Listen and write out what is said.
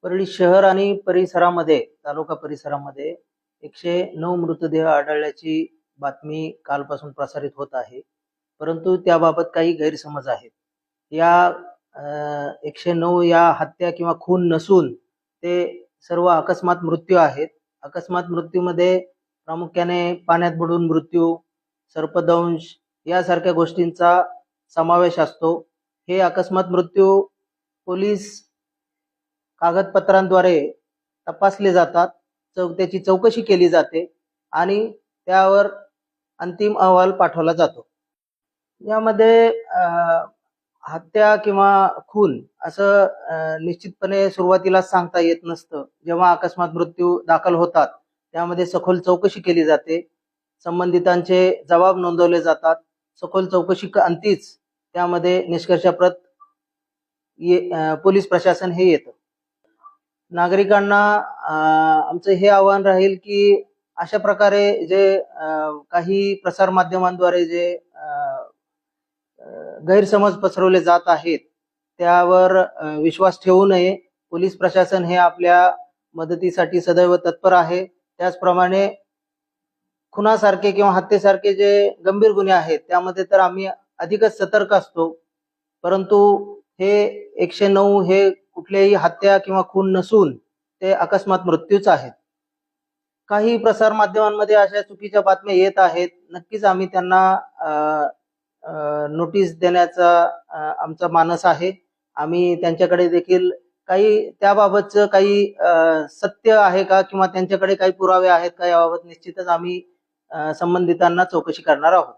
परळी शहर आणि परिसरामध्ये तालुका परिसरामध्ये 109 मृतदेह आढळल्याची बातमी कालपासून प्रसारित होत आहे. परंतु त्याबाबत काही गैरसमज आहेत. या 109 या हत्या किंवा खून नसून ते सर्व अकस्मात मृत्यू आहेत. अकस्मात मृत्यूमध्ये प्रामुख्याने पाण्यात बुडून मृत्यू, सर्पदंश यासारख्या गोष्टींचा समावेश असतो. हे अकस्मात मृत्यू पोलीस कागदपत्रांद्वारे तपासले जातात. त्याची चौकशी केली जाते आणि त्यावर अंतिम अहवाल पाठवला जातो. यामध्ये हत्या किंवा खून असं निश्चितपणे सुरुवातीला सांगता येत नसतं. जेव्हा अकस्मात मृत्यू दाखल होतात त्यामध्ये सखोल चौकशी केली जाते. संबंधितांचे जबाब नोंदवले जातात. सखोल चौकशी अंतीच त्यामध्ये निष्कर्षाप्रत पोलीस प्रशासन हे येतं. नागरिकांना आमचं हे आव्हान राहील की अशा प्रकारे जे काही प्रसार माध्यमांद्वारे जे गैरसमज पसरवले जात आहेत त्यावर विश्वास ठेवू नये. पोलीस प्रशासन हे आपल्या मदतीसाठी सदैव तत्पर आहे. त्याचप्रमाणे खुनासारखे किंवा हत्येसारखे जे गंभीर गुन्हे आहेत त्यामध्ये तर आम्ही अधिकच सतर्क असतो. परंतु हे 109 हे कुठल्याही हत्या किंवा खून नसून ते अकस्मात मृत्यूच आहेत. काही प्रसार माध्यमांमध्ये अशा चुकीच्या बातम्या येत आहेत. नक्कीच आम्ही त्यांना नोटीस देण्याचा आमचा मानस आहे. आम्ही त्यांच्याकडे देखील काही त्याबाबतचं काही सत्य आहे का किंवा त्यांच्याकडे काही पुरावे आहेत का याबाबत निश्चितच आम्ही संबंधितांना चौकशी करणार आहोत.